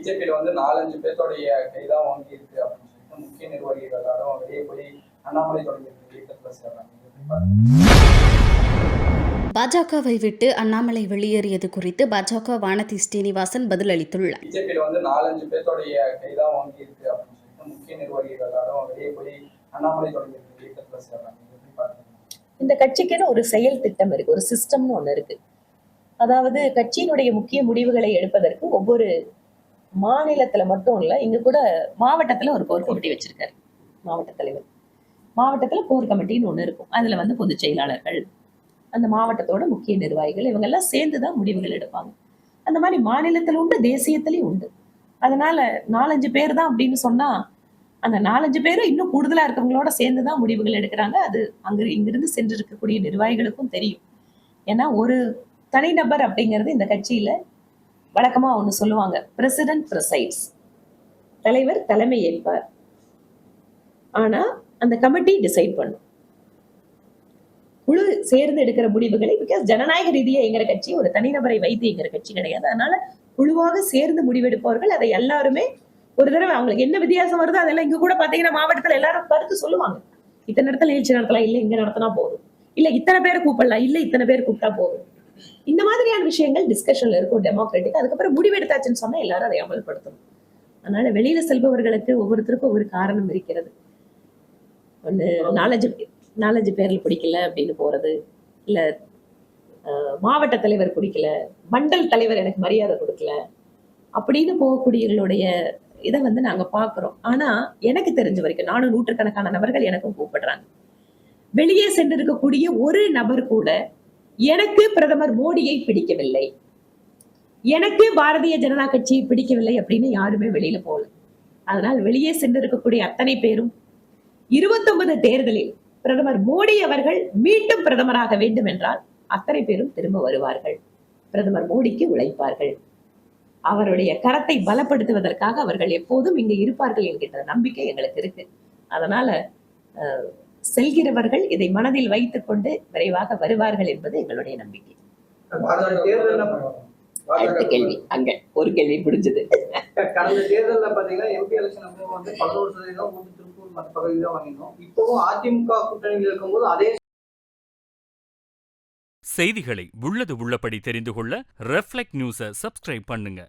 பிஜேபியில வந்து 4-5 பேர்த்தோடைய கைதான் வாங்கி இருக்கு அப்படின்னு சொல்லிட்டு முக்கிய நிர்வாகிகள் எல்லாரும் வெளியே போய் அண்ணாமலை தொடங்கி இயக்கத்தில் சேர்றாங்க. பாஜகவை விட்டு அண்ணாமலை வெளியேறியது குறித்து பாஜக வானதி ஸ்ரீனிவாசன் பதில் அளித்துள்ளார். பிஜேபியில வந்து 4-5 பேர்த்தோடைய கைதான் வாங்கி இருக்கு அப்படின்னு சொல்லிட்டு முக்கிய நிர்வாகிகள் எல்லாரும் வெளியே போய் அண்ணாமலை தொடங்கி இயக்கத்தில் சேர்றாங்க. இந்த கட்சிக்குன்னு ஒரு செயல் திட்டம் இருக்கு, ஒரு சிஸ்டம்னு ஒண்ணு இருக்கு. அதாவது கட்சியினுடைய முக்கிய முடிவுகளை எடுப்பதற்கு ஒவ்வொரு மாநிலத்துல மட்டும் இல்ல, இங்க கூட மாவட்டத்துல ஒரு கோர் கமிட்டி வச்சிருக்காரு மாவட்ட தலைவர். மாவட்டத்துல கோர் கமிட்டின்னு ஒண்ணு இருக்கும். அதுல வந்து பொதுச் செயலாளர்கள், அந்த மாவட்டத்தோட முக்கிய நிர்வாகிகள், இவங்க எல்லாம் சேர்ந்துதான் முடிவுகள் எடுப்பாங்க. அந்த மாதிரி மாநிலத்துல உண்டு, தேசியத்திலயும் உண்டு. அதனால 4-5 பேர் தான் அப்படின்னு சொன்னா அந்த 4-5 பேரும் இன்னும் கூடுதலா இருக்கவங்களோட சேர்ந்துதான் முடிவுகள் எடுக்கிறாங்க. அது இங்கிருந்து சென்று இருக்கக்கூடிய நிர்வாகிகளுக்கும் தெரியும். ஏன்னா ஒரு தனிநபர் அப்படிங்கிறது இந்த கட்சியில வழக்கமா ஒண்ணு சொல்லுவாங்க, பிரசிடென்ட் பிரசைட்ஸ், தலைவர் தலைமை ஏற்பார். ஆனா அந்த கமிட்டி டிசைட் பண்ணும், குழு சேர்ந்து எடுக்கிற முடிவுகளை. பிகாஸ் ஜனநாயக ரீதியா எங்கிற கட்சி ஒரு தனிநபரை வைத்து எங்கிற கட்சி கிடையாது. அதனால குழுவாக சேர்ந்து முடிவெடுப்பவர்கள் அதை எல்லாருமே ஒரு தடவை அவங்களுக்கு என்ன வித்தியாசம் வருதோ அதெல்லாம் இங்க கூட பாத்தீங்கன்னா மாவட்டத்துல எல்லாரும் கருத்து சொல்லுவாங்க. இத்தனை இடத்துல நிகழ்ச்சி நடத்தலாம், இல்ல இங்க நடத்தினா போதும், இல்ல இத்தனை பேர் கூப்பிடலாம், இல்ல இத்தனை பேர் கூப்பிட்டா போதும். இந்த மாதிரியான விஷயங்கள் டிஸ்கஷன்ல இருக்கும் டெமோக்ராட்டிக். அதுக்கப்புறம் முடிவெடுத்தாச்சுன்னு சொன்னா எல்லாரும் அதை அமல்படுத்தணும். அதனால வெளியில செல்பவர்களுக்கு ஒவ்வொருத்தருக்கும் ஒவ்வொரு காரணம் இருக்கிறது. ஒண்ணு 4-5 பேர்ல பிடிக்கல அப்படின்னு போறது, இல்ல மாவட்ட தலைவர் பிடிக்கல, மண்டல் தலைவர் எனக்கு மரியாதை கொடுக்கல அப்படின்னு போகக்கூடியவர்களுடைய இதை வந்து நாங்க பாக்குறோம். ஆனா எனக்கு தெரிஞ்ச வரைக்கும் நானும் நூற்றுக்கணக்கான நபர்கள் எனக்கும் கூப்பிடுறாங்க. வெளியே சென்று இருக்கக்கூடிய ஒரு நபர் கூட எனக்கு பிரதமர் மோடியை பிடிக்கவில்லை, எனக்கு பாரதிய ஜனதா கட்சியை பிடிக்கவில்லை அப்படின்னு யாருமே வெளியில போகல. அதனால் வெளியே சென்று இருக்கக்கூடிய அத்தனை பேரும் 29 தேர்தலில் பிரதமர் மோடி அவர்கள் மீண்டும் பிரதமராக வேண்டும் என்றால் அத்தனை பேரும் திரும்ப வருவார்கள், பிரதமர் மோடிக்கு உழைப்பார்கள், அவருடைய கரத்தை பலப்படுத்துவதற்காக அவர்கள் எப்போதும் இங்கு இருப்பார்கள் என்கின்ற நம்பிக்கை எங்களுக்கு இருக்கு. அதனால செல்கிறவர்கள் இதை மனதில் வைத்துக் கொண்டு விரைவாக வருவார்கள் என்பது எங்களுடைய நம்பிக்கை. அடுத்த கேள்வி, அங்க ஒரு கேள்வி முடிஞ்சது. கடந்த தேர்தலில் பாத்தீங்கன்னா எம்பி எலெக்ஷன் வந்து 11% திருப்பூர் மற்ற பகுதியில் தான் வாங்கினோம். இப்பவும் அதிமுக கூட்டணியில் இருக்கும்போது அதே செய்திகளை உள்ளது உள்ளபடி தெரிந்து கொள்ள ரெஃப்ளெக்ட் நியூஸை சப்ஸ்கிரைப் பண்ணுங்க.